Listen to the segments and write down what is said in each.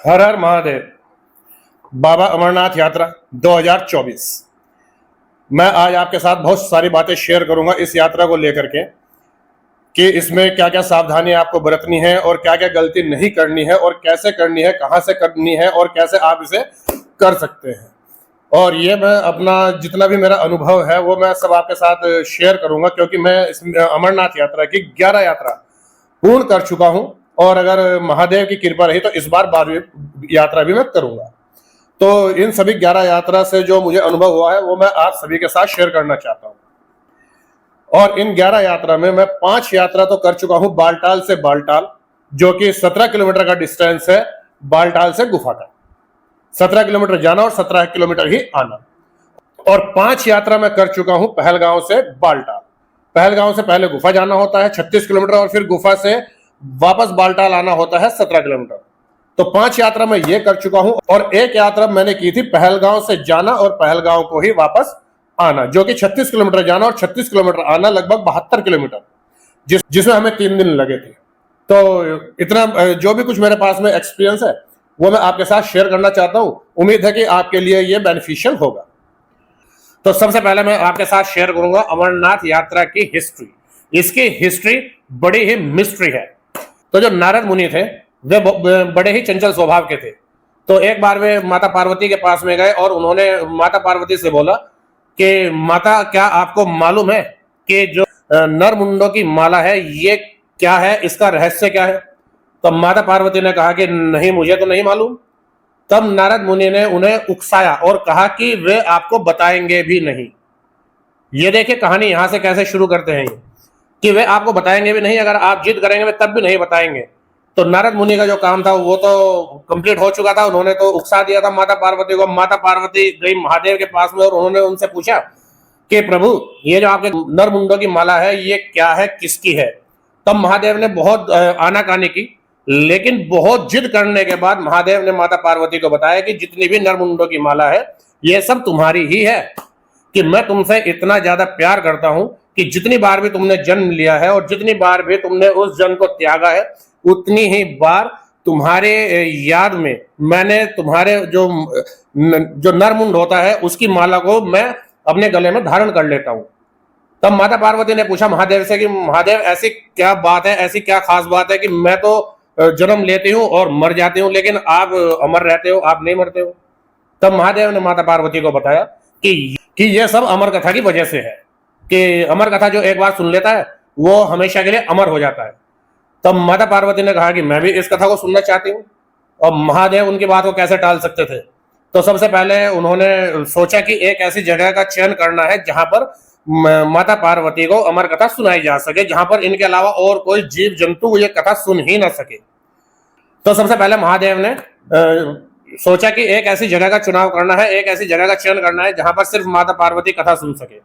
हर हर महादेव। बाबा अमरनाथ यात्रा 2024। मैं आज आपके साथ बहुत सारी बातें शेयर करूंगा इस यात्रा को लेकर के कि इसमें क्या क्या सावधानी आपको बरतनी है और क्या क्या गलती नहीं करनी है और कैसे करनी है, कहां से करनी है और कैसे आप इसे कर सकते हैं। और ये मैं अपना जितना भी मेरा अनुभव है वो मैं सब आपके साथ शेयर करूंगा, क्योंकि मैं इस अमरनाथ यात्रा की 11 यात्रा पूर्ण कर चुका हूं और अगर महादेव की कृपा रही तो इस बार 12वीं यात्रा भी मैं करूंगा। तो इन सभी 11 यात्रा से जो मुझे अनुभव हुआ है वो मैं आप सभी के साथ शेयर करना चाहता हूं। और इन 11 यात्रा में मैं 5 यात्रा तो कर चुका हूं बालटाल से बालटाल, जो कि 17 किलोमीटर का डिस्टेंस है बालटाल से गुफा का। 17 किलोमीटर जाना और 17 किलोमीटर ही आना। और 5 यात्रा मैं कर चुका हूं पहलगांव से बालटाल। पहलगांव से पहले गुफा जाना होता है 36 किलोमीटर और फिर गुफा से वापस बालटाल आना होता है 17 किलोमीटर। तो 5 यात्रा मैं ये कर चुका हूं और एक यात्रा मैंने की थी पहलगांव से जाना और पहलगांव को ही वापस आना, जो कि 36 किलोमीटर जाना और 36 किलोमीटर आना, लगभग 72 किलोमीटर, जिसमें हमें 3 दिन लगे थे। तो इतना जो भी कुछ मेरे पास में एक्सपीरियंस है वो मैं आपके साथ शेयर करना चाहता हूं। उम्मीद है कि आपके लिए ये बेनिफिशियल होगा। तो सबसे पहले मैं आपके साथ शेयर करूंगा अमरनाथ यात्रा की हिस्ट्री। इसकी हिस्ट्री बड़ी ही मिस्ट्री है। तो जो नारद मुनि थे वे बड़े ही चंचल स्वभाव के थे। तो एक बार वे माता पार्वती के पास में गए और उन्होंने माता पार्वती से बोला कि माता, क्या आपको मालूम है कि जो नरमुंडों की माला है ये क्या है, इसका रहस्य क्या है? तब माता पार्वती ने कहा कि नहीं, मुझे तो नहीं मालूम। तब नारद मुनि ने उन्हें उकसाया और कहा कि वे आपको बताएंगे भी नहीं। ये देखिए कहानी यहां से कैसे शुरू करते हैं कि वे आपको बताएंगे भी नहीं, अगर आप जिद करेंगे वे तब भी नहीं बताएंगे। तो नारद मुनि का जो काम था वो तो कंप्लीट हो चुका था। उन्होंने तो उकसा दिया था माता पार्वती को। माता पार्वती गई महादेव के पास में और उन्होंने उनसे पूछा कि प्रभु, ये जो आपके नरमुंडों की माला है ये क्या है, किसकी है? तब महादेव ने बहुत आनाकानी की, लेकिन बहुत जिद करने के बाद महादेव ने माता पार्वती को बताया कि जितनी भी नरमुंडों की माला है ये सब तुम्हारी ही है, कि मैं तुमसे इतना ज्यादा प्यार करता हूं कि जितनी बार भी तुमने जन्म लिया है और जितनी बार भी तुमने उस जन्म को त्यागा है उतनी ही बार तुम्हारे याद में मैंने तुम्हारे जो नरमुंड होता है उसकी माला को मैं अपने गले में धारण कर लेता हूं। तब माता पार्वती ने पूछा महादेव से कि महादेव, ऐसी क्या बात है, ऐसी क्या खास बात है कि मैं तो जन्म लेती हूँ और मर जाती हूँ लेकिन आप अमर रहते हो, आप नहीं मरते हो? तब महादेव ने माता पार्वती को बताया कि यह सब अमर कथा की वजह से है, कि अमर कथा जो एक बार सुन लेता है वो हमेशा के लिए अमर हो जाता है। तब माता पार्वती ने कहा कि मैं भी इस कथा को सुनना चाहती हूँ। और महादेव उनकी बात को कैसे टाल सकते थे? तो सबसे पहले उन्होंने सोचा कि एक ऐसी जगह का चयन करना है जहां पर माता पार्वती को अमर कथा सुनाई जा सके, जहां पर इनके अलावा और कोई जीव जंतु ये कथा सुन ही ना सके। तो सबसे पहले महादेव ने सोचा कि एक ऐसी जगह का चुनाव करना है, एक ऐसी जगह का चयन करना है जहां पर सिर्फ माता पार्वती कथा सुन सके,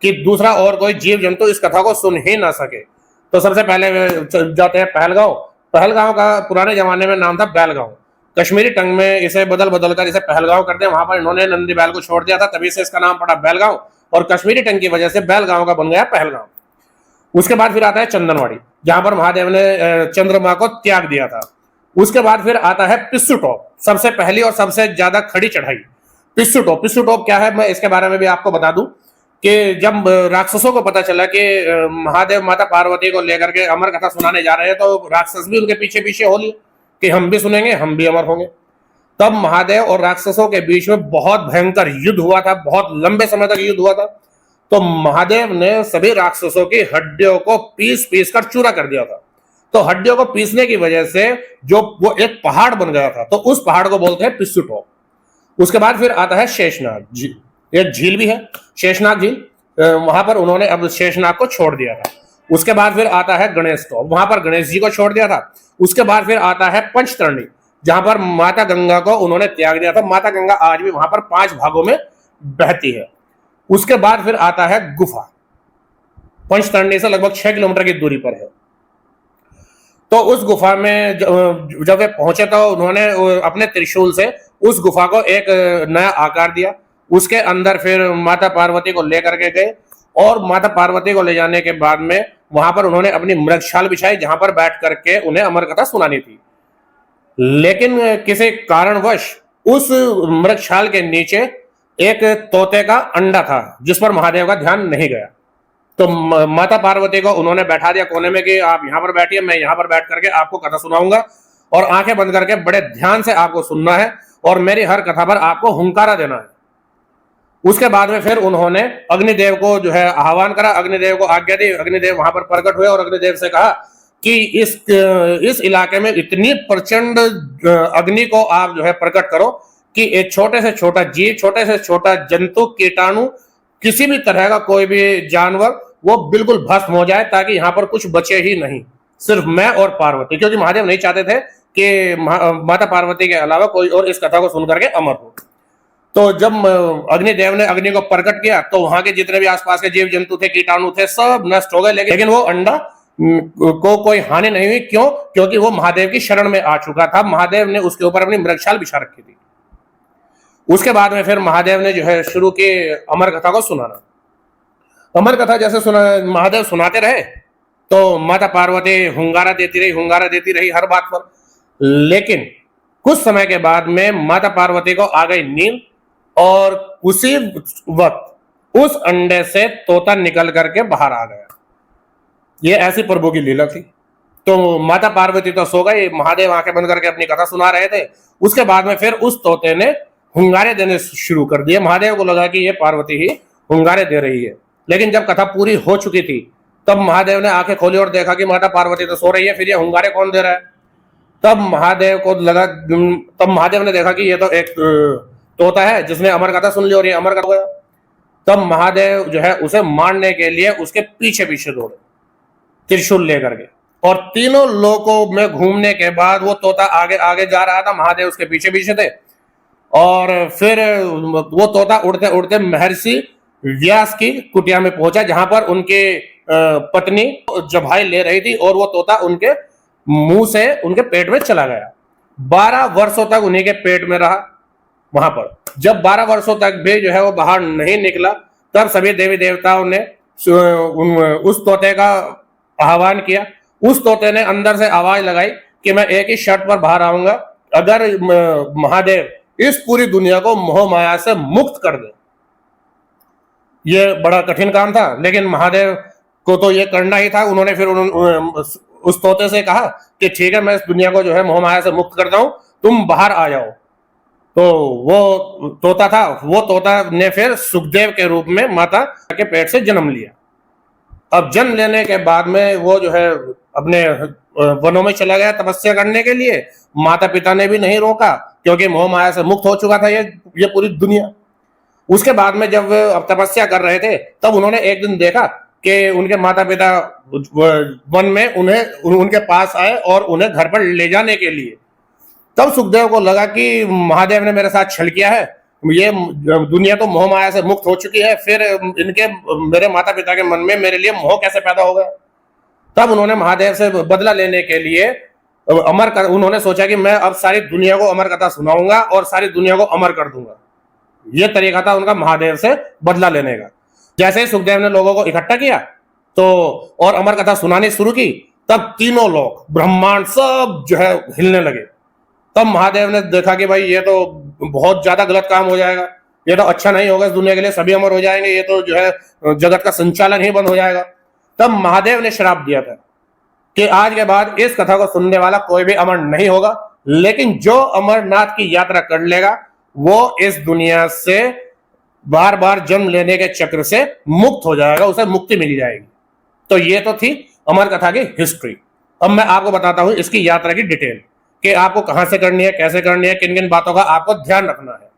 कि दूसरा और कोई जीव जंतु इस कथा को सुन ही ना सके। तो सबसे पहले जाते हैं पहलगांव। पहलगांव का पुराने जमाने में नाम था बैलगांव। कश्मीरी टंग में इसे बदल बदल कर इसे पहलगांव करते हैं। वहां पर इन्होंने नंदी बैल को छोड़ दिया था, तभी से इसका नाम पड़ा बैलगांव, और कश्मीरी टंग की वजह से बैलगांव का बन गया पहलगांव। उसके बाद फिर आता है चंदनवाड़ी, जहां पर महादेव ने चंद्रमा को त्याग दिया था। उसके बाद फिर आता है पिस्सू टॉप, सबसे पहली और सबसे ज्यादा खड़ी चढ़ाई पिस्सू टॉप। पिस्सू टॉप क्या है, मैं इसके बारे में भी आपको बता दूं कि जब राक्षसों को पता चला कि महादेव माता पार्वती को लेकर के अमर कथा सुनाने जा रहे हैं तो राक्षस भी उनके पीछे पीछे हो लिए कि हम भी सुनेंगे, हम भी अमर होंगे। तब महादेव और राक्षसों के बीच में बहुत भयंकर युद्ध हुआ था, बहुत लंबे समय तक युद्ध हुआ था। तो महादेव ने सभी राक्षसों की हड्डियों को पीस पीस कर चूरा कर दिया था। तो हड्डियों को पीसने की वजह से जो वो एक पहाड़ बन गया था, तो उस पहाड़ को बोलते हैं पिस्सू टॉप। उसके बाद फिर आता है शेषनाग झील, एक झील भी है शेषनाग झील, वहां पर उन्होंने अब शेषनाग को छोड़ दिया था। उसके बाद फिर आता है गणेश टॉप, वहां पर गणेश जी को छोड़ दिया था। उसके बाद फिर आता है पंचतरणी, जहां पर माता गंगा को उन्होंने त्याग दिया था। माता गंगा आज भी वहां पर 5 भागों में बहती है। उसके बाद फिर आता है गुफा, पंचतरणी से लगभग 6 किलोमीटर की दूरी पर है। तो उस गुफा में जब वे पहुंचे तो उन्होंने अपने त्रिशूल से उस गुफा को एक नया आकार दिया। उसके अंदर फिर माता पार्वती को लेकर के गए और माता पार्वती को ले जाने के बाद में वहां पर उन्होंने अपनी मृगशाल बिछाई, जहां पर बैठ करके उन्हें अमर कथा सुनानी थी। लेकिन किसी कारणवश उस मृगशाल के नीचे एक तोते का अंडा था जिस पर महादेव का ध्यान नहीं गया। तो माता पार्वती को उन्होंने बैठा दिया कोने में कि आप यहां पर बैठिए, मैं यहां पर बैठ करके आपको कथा सुनाऊंगा और आंखें बंद करके बड़े ध्यान से आपको सुनना है और मेरी हर कथा पर आपको हुंकारा देना है। उसके बाद में फिर उन्होंने अग्निदेव को जो है आह्वान करा, अग्निदेव को आज्ञा दी, अग्निदेव वहां पर प्रकट हुए और अग्निदेव से कहा कि इस इलाके में इतनी प्रचंड अग्नि को आप जो है प्रकट करो कि एक छोटे से छोटा जीव, छोटे से छोटा जंतु, कीटाणु, किसी भी तरह का कोई भी जानवर वो बिल्कुल भस्म हो जाए, ताकि यहाँ पर कुछ बचे ही नहीं, सिर्फ मैं और पार्वती, क्योंकि महादेव नहीं चाहते थे कि माता पार्वती के अलावा कोई और इस कथा को सुन करके अमर हो। तो जब अग्निदेव ने अग्नि को प्रकट किया तो वहां के जितने भी आसपास के जीव जंतु थे, कीटाणु थे, सब नष्ट हो गए, लेकिन वो अंडा को कोई हानि नहीं हुई। क्यों? क्योंकि वो महादेव की शरण में आ चुका था। महादेव ने उसके ऊपर अपनी मृगशाल बिछा रखी थी। उसके बाद में फिर महादेव ने जो है शुरू की अमर कथा को सुनाना। अमर कथा जैसे महादेव सुनाते रहे तो माता पार्वती हुंगारा देती रही हर बात पर। लेकिन कुछ समय के बाद में माता पार्वती को आ गई नींद और उसी वक्त उस अंडे से तोता निकल करके बाहर आ गया। ये ऐसी प्रभु की लीला थी। तो माता पार्वती तो सो गई, महादेव आंखें बंद करके अपनी कथा सुना रहे थे। उसके बाद में फिर उस तोते ने हुंगारे देने शुरू कर दिए। महादेव को लगा कि ये पार्वती ही हुंगारे दे रही है, लेकिन जब कथा पूरी हो चुकी थी तब महादेव ने आंखें खोली और देखा कि माता पार्वती तो सो रही है, फिर ये हुंगारे कौन दे रहा है। तब महादेव ने देखा कि ये तो एक तोता है जिसने अमर कथा सुन ली और ये अमर कथा गया। तब महादेव जो है उसे मारने के लिए उसके पीछे पीछे दौड़े त्रिशूल लेकर के, और तीनों लोकों में घूमने के बाद वो तोता आगे आगे जा रहा था, महादेव उसके पीछे पीछे थे। और फिर वो तोता उड़ते उड़ते महर्षि व्यास की कुटिया में पहुंचा, जहां पर उनकी पत्नी जबाई ले रही थी और वो तोता उनके मुंह से उनके पेट में चला गया। 12 वर्षों तक उन्हीं के पेट में रहा वहां पर। जब 12 वर्षों तक भी जो है वो बाहर नहीं निकला, तब सभी देवी देवताओं ने उस तोते का आह्वान किया। उस तोते ने अंदर से आवाज लगाई कि मैं एक ही शर्त पर बाहर आऊंगा, अगर महादेव इस पूरी दुनिया को मोह माया से मुक्त कर दे। ये बड़ा कठिन काम था, लेकिन महादेव को तो ये करना ही था। उन्होंने फिर उस तोते से कहा कि ठीक है, मैं इस दुनिया को जो है मोह माया से मुक्त करता हूं, तुम बाहर आ जाओ। तो वो तोता ने फिर सुखदेव के रूप में माता के पेट से जन्म लिया। अब जन्म लेने के बाद में वो जो है अपने वनों में चला गया तपस्या करने के लिए। माता पिता ने भी नहीं रोका, क्योंकि मोह माया से मुक्त हो चुका था ये पूरी दुनिया। उसके बाद में जब अब तपस्या कर रहे थे, तब उन्होंने एक दिन देखा कि उनके माता पिता वन में उनके पास आए और उन्हें घर पर ले जाने के लिए। तब सुखदेव को लगा कि महादेव ने मेरे साथ छल किया है, ये दुनिया तो मोह माया से मुक्त हो चुकी है, फिर मेरे माता पिता के मन में मेरे लिए मोह कैसे पैदा हो गया। तब उन्होंने महादेव से बदला लेने के लिए उन्होंने सोचा कि मैं अब सारी दुनिया को अमर कथा सुनाऊंगा और सारी दुनिया को अमर कर दूंगा। यह तरीका था उनका महादेव से बदला लेने का। जैसे ही सुखदेव ने लोगों को इकट्ठा किया तो और अमर कथा सुनानी शुरू की, तब तीनों लोग ब्रह्मांड सब जो है हिलने लगे। तब महादेव ने देखा कि भाई ये तो बहुत ज्यादा गलत काम हो जाएगा, ये तो अच्छा नहीं होगा इस दुनिया के लिए, सभी अमर हो जाएंगे, ये तो जो है जगत का संचालन ही बंद हो जाएगा। तब महादेव ने श्राप दिया था कि आज के बाद इस कथा को सुनने वाला कोई भी अमर नहीं होगा, लेकिन जो अमरनाथ की यात्रा कर लेगा वो इस दुनिया से बार बार जन्म लेने के चक्र से मुक्त हो जाएगा, उसे मुक्ति मिल जाएगी। तो ये तो थी अमर कथा की हिस्ट्री। अब मैं आपको बताता हूं इसकी यात्रा की डिटेल, कि आपको कहां से करनी है, कैसे करनी है, किन किन बातों का आपको ध्यान रखना है।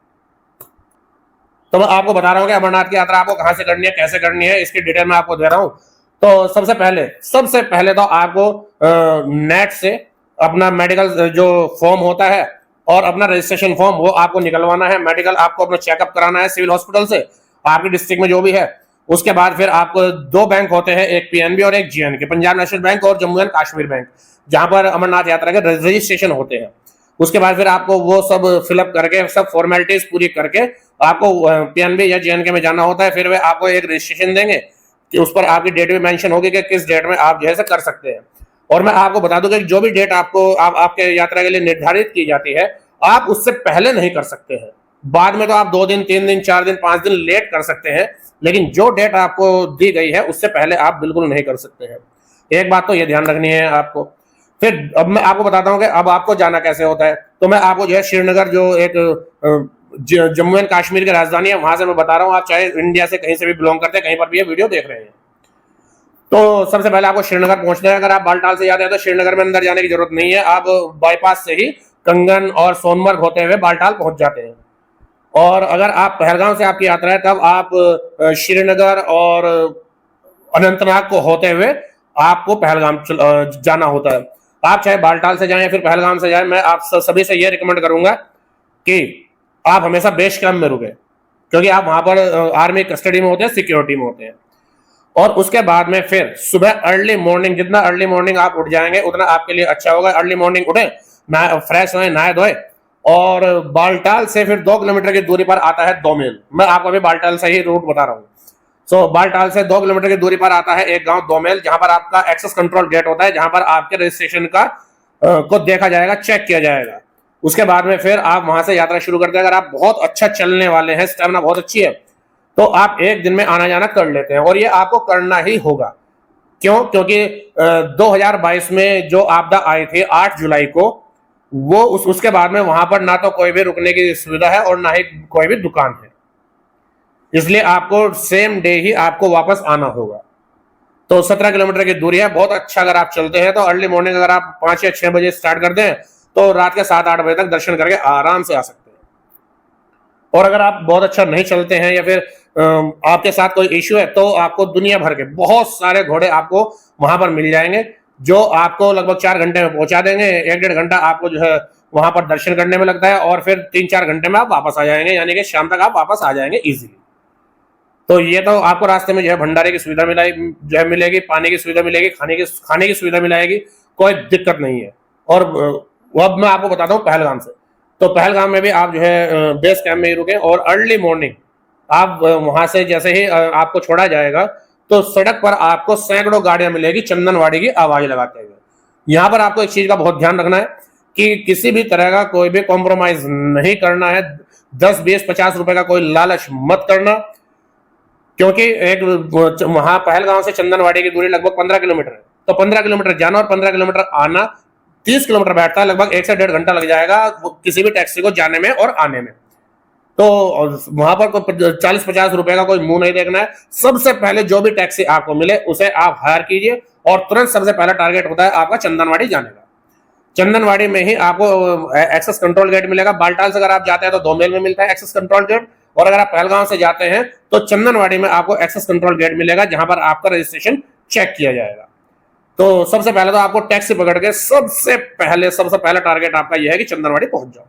तो मैं आपको बता रहा हूं कि अमरनाथ की यात्रा आपको कहां से करनी है, कैसे करनी है, इसकी डिटेल मैं आपको दे रहा हूं। तो सबसे पहले तो आपको नेट से अपना मेडिकल जो फॉर्म होता है और अपना रजिस्ट्रेशन फॉर्म वो आपको निकलवाना है। मेडिकल आपको अपना चेकअप कराना है सिविल हॉस्पिटल से, आपके डिस्ट्रिक्ट में जो भी है। उसके बाद फिर आपको 2 बैंक होते हैं, एक पीएनबी और एक जीएनके, पंजाब नेशनल बैंक और जम्मू एंड कश्मीर बैंक, जहां पर अमरनाथ यात्रा के रजिस्ट्रेशन होते हैं। उसके बाद फिर आपको वो सब फिलअप करके, सब फॉर्मेलिटीज पूरी करके आपको पीएनबी या जीएनके में जाना होता है। फिर वे आपको एक रजिस्ट्रेशन देंगे कि उस पर आपकी डेट भी मेंशन होगी कि किस डेट में आप जैसे कर सकते हैं। और मैं आपको बता दूं कि जो भी डेट आपको आपके यात्रा के लिए निर्धारित की जाती है, आप उससे पहले नहीं कर सकते हैं। बाद में तो आप 2 दिन, 3 दिन, 4 दिन, 5 दिन लेट कर सकते हैं, लेकिन जो डेट आपको दी गई है उससे पहले आप बिल्कुल नहीं कर सकते हैं। एक बात तो ये ध्यान रखनी है आपको। फिर अब मैं आपको बताता हूँ कि अब आपको जाना कैसे होता है। तो मैं आपको जो है श्रीनगर, जो एक जम्मू एंड कश्मीर की राजधानी है, वहां से मैं बता रहा हूँ। आप चाहे इंडिया से कहीं से भी बिलोंग करते हैं, कहीं पर भी ये वीडियो देख रहे हैं, तो सबसे पहले आपको श्रीनगर पहुंचना है। अगर आप बालटाल से जाते हैं तो श्रीनगर में अंदर जाने की जरूरत नहीं है, आप बाईपास से ही कंगन और सोनमर्ग होते हुए बालटाल पहुंच जाते हैं। और अगर आप पहलगाम से आपकी यात्रा है, तब आप श्रीनगर और अनंतनाग को होते हुए आपको पहलगाम जाना होता है। आप चाहे बालटाल से जाएं या फिर पहलगाम से जाएं, मैं आप सभी से यह रिकमेंड करूंगा कि आप हमेशा बेस कैंप में रुके, क्योंकि आप वहां पर आर्मी कस्टडी में होते हैं, सिक्योरिटी में होते हैं। और उसके बाद में फिर सुबह अर्ली मॉर्निंग, जितना अर्ली मॉर्निंग आप उठ जाएंगे उतना आपके लिए अच्छा होगा। अर्ली मॉर्निंग उठे, फ्रेश होए, नहाए धोए, और बालटाल से फिर 2 किलोमीटर की दूरी पर आता है दोमेल। मैं आपको अभी बालटाल से ही रूट बता रहा हूँ। बालटाल से 2 किलोमीटर की दूरी पर आता है एक गांव दोमेल, जहां पर आपका एक्सेस कंट्रोल गेट होता है, जहां पर आपके रजिस्ट्रेशन का को देखा जाएगा, चेक किया जाएगा। उसके बाद में फिर आप वहां से यात्रा शुरू करते हैं। अगर आप बहुत अच्छा चलने वाले हैं, स्टेमिना बहुत अच्छी है, तो आप एक दिन में आना जाना कर लेते हैं, और ये आपको करना ही होगा। क्यों? क्योंकि 2022 में जो आपदा आई थी 8 जुलाई को, वो उसके बाद में वहां पर ना तो कोई भी रुकने की सुविधा है और ना ही कोई भी दुकान है, इसलिए आपको सेम डे ही आपको वापस आना होगा। तो 17 किलोमीटर की दूरी है, बहुत अच्छा। अगर आप चलते हैं तो अर्ली मॉर्निंग अगर आप 5 या 6 बजे स्टार्ट करते हैं तो रात के 7-8 बजे तक दर्शन करके आराम से आ सकते हैं। और अगर आप बहुत अच्छा नहीं चलते हैं या फिर आपके साथ कोई इश्यू है, तो आपको दुनिया भर के बहुत सारे घोड़े आपको वहां पर मिल जाएंगे, जो आपको लगभग 4 घंटे में पहुंचा देंगे। 1-1.5 घंटा आपको जो है वहां पर दर्शन करने में लगता है, और फिर 3-4 घंटे में आप वापस आ जाएंगे, यानी कि शाम तक आप वापस आ जाएंगे इजीली। तो ये तो आपको रास्ते में जो है भंडारे की सुविधा मिलेगी, पानी की सुविधा मिलेगी, खाने की सुविधा मिलेगी, कोई दिक्कत नहीं है। और अब मैं आपको बताता हूँ पहलगाम से। तो पहलगाम में भी आप जो है बेस कैंप में ही रुके, और अर्ली मॉर्निंग आप वहां से जैसे ही आपको छोड़ा जाएगा, तो सड़क पर आपको सैकड़ों गाड़ियां मिलेगी चंदनवाड़ी की आवाज लगाते हुए। यहाँ पर आपको एक चीज का बहुत ध्यान रखना है कि किसी भी तरह का कोई भी कॉम्प्रोमाइज नहीं करना है। 10, 20, 50 रुपए का कोई लालच मत करना, क्योंकि एक वहां पहलगांव से चंदनवाड़ी की दूरी लगभग 15 किलोमीटर है। तो 15 किलोमीटर जाना और 15 किलोमीटर आना, 30 किलोमीटर बैठता है, लगभग 1 से 1.5 घंटा लग जाएगा किसी भी टैक्सी को जाने में और आने में। तो वहां पर कोई 40-50 रुपए का कोई मुंह नहीं देखना है। सबसे पहले जो भी टैक्सी आपको मिले उसे आप हायर कीजिए, और तुरंत सबसे पहला टारगेट होता है आपका चंदनवाड़ी जाने का। चंदनवाड़ी में ही आपको एक्सेस कंट्रोल गेट मिलेगा। बालटाल से अगर आप जाते हैं तो दोमेल में मिलता है एक्सेस कंट्रोल गेट, और अगर आप पहलगांव से जाते हैं तो चंदनवाड़ी में आपको एक्सेस कंट्रोल गेट मिलेगा, जहां पर आपका रजिस्ट्रेशन चेक किया जाएगा। तो सबसे पहले तो आपको टैक्सी पकड़ के सबसे पहला टारगेट आपका यह है कि चंदनवाड़ी पहुंच जाओ,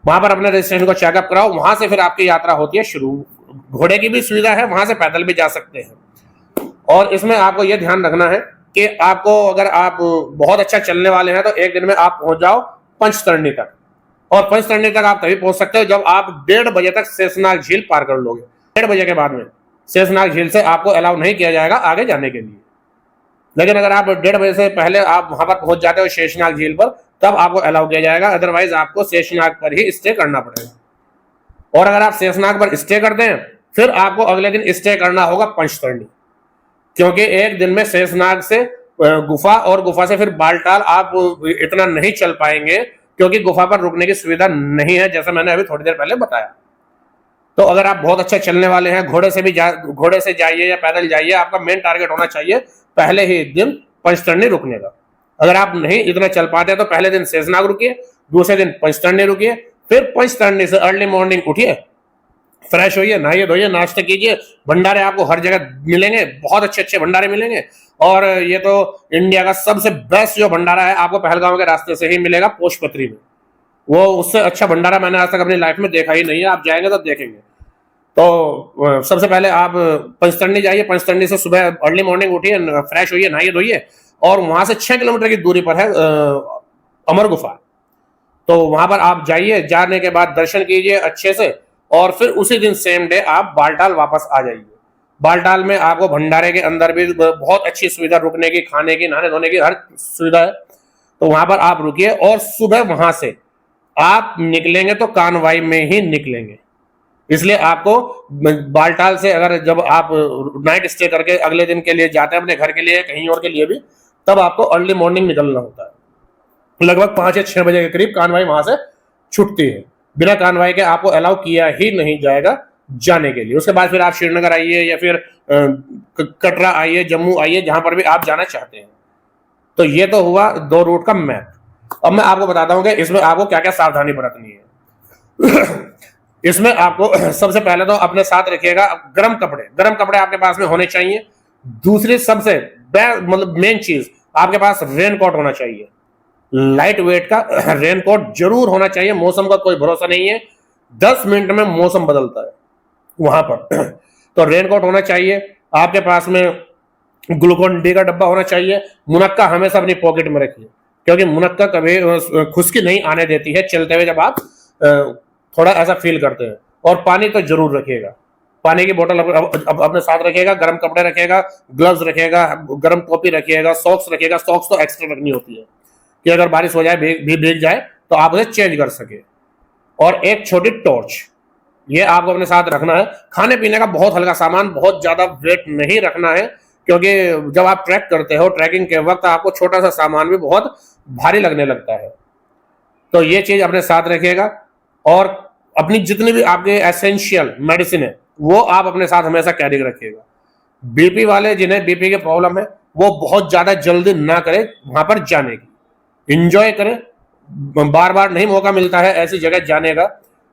वहां पर अपने रजिस्ट्रेशन को चेकअप कराओ, वहां से फिर आपकी यात्रा होती है शुरू। घोड़े की भी सुविधा है, वहां से पैदल भी जा सकते हैं। और इसमें आपको यह ध्यान रखना है कि आपको, अगर आप बहुत अच्छा चलने वाले हैं, तो एक दिन में आप पहुंच जाओ पंचतरणी तक। और पंचतरणी तक आप तभी पहुंच सकते हो जब आप 1:30 बजे तक शेषनाग झील पार कर लोगे। 1:30 बजे के बाद में शेषनाग झील से आपको अलाउ नहीं किया जाएगा आगे जाने के लिए। लेकिन अगर आप 1:30 बजे से पहले आप वहां पर पहुंच जाते हो शेषनाग झील पर, तब आपको अलाउ किया जाएगा, अदरवाइज आपको शेषनाग पर ही स्टे करना पड़ेगा। और अगर आप शेषनाग पर स्टे करते हैं, फिर आपको अगले दिन स्टे करना होगा पंचतरणी, क्योंकि एक दिन में शेषनाग से गुफा, और गुफा से फिर बालटाल आप इतना नहीं चल पाएंगे, क्योंकि गुफा पर रुकने की सुविधा नहीं है, जैसा मैंने अभी थोड़ी देर पहले बताया। तो अगर आप बहुत अच्छे चलने वाले हैं, घोड़े से जाइए या पैदल जाइए, आपका मेन टारगेट होना चाहिए पहले ही दिन पंचतरणी रुकने का। अगर आप नहीं इतना चल पाते तो पहले दिन शेषनाग रुकिए, दूसरे दिन पंचतरणी रुकिए, फिर पंचतरणी से अर्ली मॉर्निंग उठिए, फ्रेश होइए, नहाइए धोइए, नाश्ता कीजिए। भंडारे आपको हर जगह मिलेंगे, बहुत अच्छे अच्छे भंडारे मिलेंगे। और ये तो इंडिया का सबसे बेस्ट जो भंडारा है, आपको पहलगांव के रास्ते से ही मिलेगा, पोशपत्री में। वो उससे अच्छा भंडारा मैंने आज तक अपनी लाइफ में देखा ही नहीं है, आप जाएंगे तो देखेंगे। तो सबसे पहले आप पंचतरणी जाइए, पंचतरणी से सुबह अर्ली मॉर्निंग उठिए, फ्रेश होइए, नहाइए धोइए, और वहां से 6 किलोमीटर की दूरी पर है अमर गुफा। तो वहां पर आप जाइए, जाने के बाद दर्शन कीजिए अच्छे से, और फिर उसी दिन सेम डे आप बालटाल वापस आ जाइए। बालटाल में आपको भंडारे के अंदर भी बहुत अच्छी सुविधा, रुकने की, खाने की, नहाने धोने की हर सुविधा है। तो वहां पर आप रुकिए और सुबह वहां से आप निकलेंगे तो कानवाई में ही निकलेंगे। इसलिए आपको बालटाल से अगर जब आप नाइट स्टे करके अगले दिन के लिए जाते हैं अपने घर के लिए कहीं और के लिए भी, तब आपको अर्ली मॉर्निंग निकलना होता है। लगभग 5 या 6 बजे के करीब कानवाई वहां से छुटती है। बिना कानवाई के आपको अलाउ किया ही नहीं जाएगा जाने के लिए। उसके बाद फिर आप श्रीनगर आइए या फिर कटरा आइए, जम्मू आइए, जहां पर भी आप जाना चाहते हैं। तो ये तो हुआ 2 रूट का मैप। अब मैं आपको बताता हूं कि इसमें आपको क्या क्या सावधानी बरतनी है। इसमें आपको सबसे पहले तो अपने साथ रखिएगा गर्म कपड़े। गर्म कपड़े आपके पास में होने चाहिए। दूसरी सबसे मतलब मेन चीज, आपके पास रेनकोट होना चाहिए। लाइट वेट का रेनकोट जरूर होना चाहिए। मौसम का कोई भरोसा नहीं है, 10 मिनट में मौसम बदलता है वहां पर। तो रेनकोट होना चाहिए। आपके पास में ग्लूकोन डी का डब्बा होना चाहिए। मुनक्का हमेशा अपनी पॉकेट में रखिए, क्योंकि मुनक्का कभी खुश्की नहीं आने देती है चलते हुए जब आप थोड़ा ऐसा फील करते हैं। और पानी तो जरूर रखिएगा। पानी की बोतल अपने साथ रखिएगा, गर्म कपड़े रखिएगा, ग्लव्स रखिएगा, गर्म टोपी रखिएगा, सॉक्स रखिएगा। सॉक्स तो एक्स्ट्रा रखनी होती है कि अगर बारिश हो जाए, भीग जाए तो आप उसे चेंज कर सके। और एक छोटी टॉर्च, ये आपको अपने साथ रखना है। खाने पीने का बहुत हल्का सामान, बहुत ज्यादा वेट नहीं रखना है, क्योंकि जब आप ट्रैक करते हो, ट्रैकिंग के वक्त आपको छोटा सा सामान भी बहुत भारी लगने लगता है। तो ये चीज अपने साथ रखिएगा। और अपनी जितनी भी आपके एसेंशियल मेडिसिन है वो आप अपने साथ हमेशा कैरी रखिएगा। बीपी वाले, जिन्हें बीपी की प्रॉब्लम है, वो बहुत ज्यादा जल्दी ना करें वहां पर जाने की। इंजॉय करें, बार बार नहीं मौका मिलता है ऐसी जगह जाने का।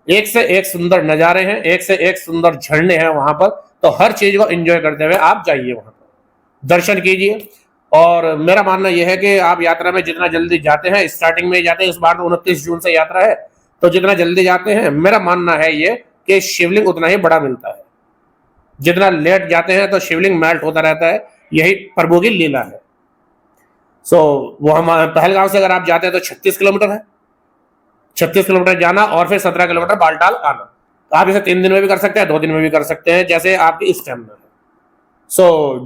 एक से एक सुंदर नजारे हैं, एक से एक सुंदर झरने हैं वहां पर। तो हर चीज को एंजॉय करते हुए आप जाइए, वहां पर दर्शन कीजिए। और मेरा मानना यह है कि आप यात्रा में जितना जल्दी जाते हैं, स्टार्टिंग में जाते हैं, इस बार तो 29 जून से यात्रा है, तो जितना जल्दी जाते हैं, मेरा मानना है ये कि शिवलिंग उतना ही बड़ा मिलता है। जितना लेट जाते हैं तो शिवलिंग मेल्ट होता रहता है। यही प्रभु की लीला है। वो हम पहलगांव से अगर आप जाते हैं तो 36 किलोमीटर है। 36 किलोमीटर जाना और फिर 17 किलोमीटर बालटाल आना। तो आप इसे 3 दिन में भी कर सकते हैं, 2 दिन में भी कर सकते हैं, जैसे आपकी स्टेमिना है।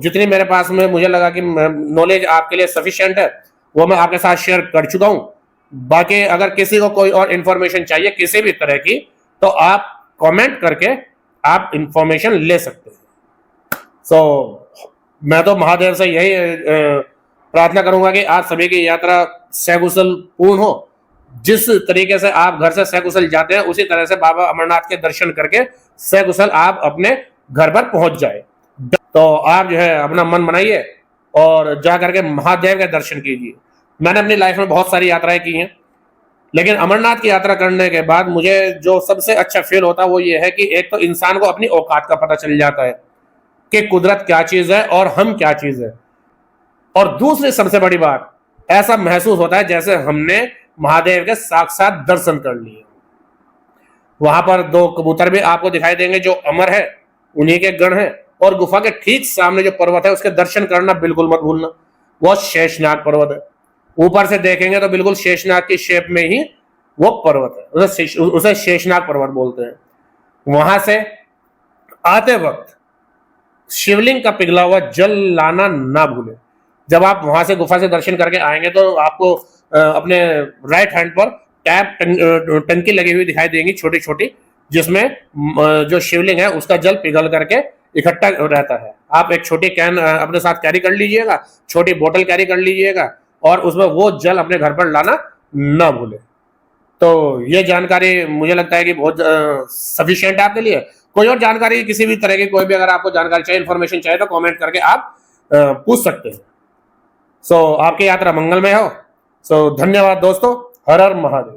जितनी मेरे पास में मुझे लगा कि नॉलेज आपके लिए सफिशिएंट है, वो मैं आपके साथ शेयर कर चुका हूं। बाकी अगर किसी को कोई और इंफॉर्मेशन चाहिए किसी भी तरह की, तो आप कमेंट करके आप इंफॉर्मेशन ले सकते हैं। मैं तो महादेव से यही प्रार्थना करूंगा कि आप सभी की यात्रा सकुशल पूर्ण हो। जिस तरीके से आप घर से सकुशल जाते हैं, उसी तरह से बाबा अमरनाथ के दर्शन करके सकुशल आप अपने घर पर पहुंच जाए। तो आप जो है अपना मन बनाइए और जा करके महादेव के दर्शन कीजिए। मैंने अपनी लाइफ में बहुत सारी यात्राएं की हैं, लेकिन अमरनाथ की यात्रा करने के बाद मुझे जो सबसे अच्छा फील होता है वो ये है कि एक तो इंसान को अपनी औकात का पता चल जाता है कि कुदरत क्या चीज है और हम क्या चीज है। और दूसरी सबसे बड़ी बात, ऐसा महसूस होता है जैसे हमने महादेव के साक्षात दर्शन कर लिए। वहां पर 2 कबूतर भी आपको दिखाई देंगे जो अमर है, उन्हीं के गण है। और गुफा के ठीक सामने जो पर्वत है उसके दर्शन करना बिल्कुल मत भूलना। वो शेषनाग पर्वत है। ऊपर से देखेंगे तो बिल्कुल शेषनाग की शेप में ही वो पर्वत है, उसे शेषनाग पर्वत बोलते हैं। वहां से आते वक्त शिवलिंग का पिघला हुआ जल लाना ना भूले। जब आप वहां से गुफा से दर्शन करके आएंगे तो आपको अपने राइट हैंड पर टंकी लगी हुई दिखाई देंगी, छोटी छोटी, जिसमें जो शिवलिंग है उसका जल पिघल करके इकट्ठा रहता है। आप एक छोटी कैन अपने साथ कैरी कर लीजिएगा, छोटी बोतल कैरी कर लीजिएगा, और उसमें वो जल अपने घर पर लाना ना भूले। तो ये जानकारी मुझे लगता है कि बहुत सफिशिएंट है आपके लिए। कोई और जानकारी, किसी भी तरह की कोई भी अगर आपको जानकारी चाहिए, इन्फॉर्मेशन चाहिए, तो कमेंट करके आप पूछ सकते हैं। आपकी यात्रा मंगलमय हो। धन्यवाद दोस्तों। हर हर महादेव।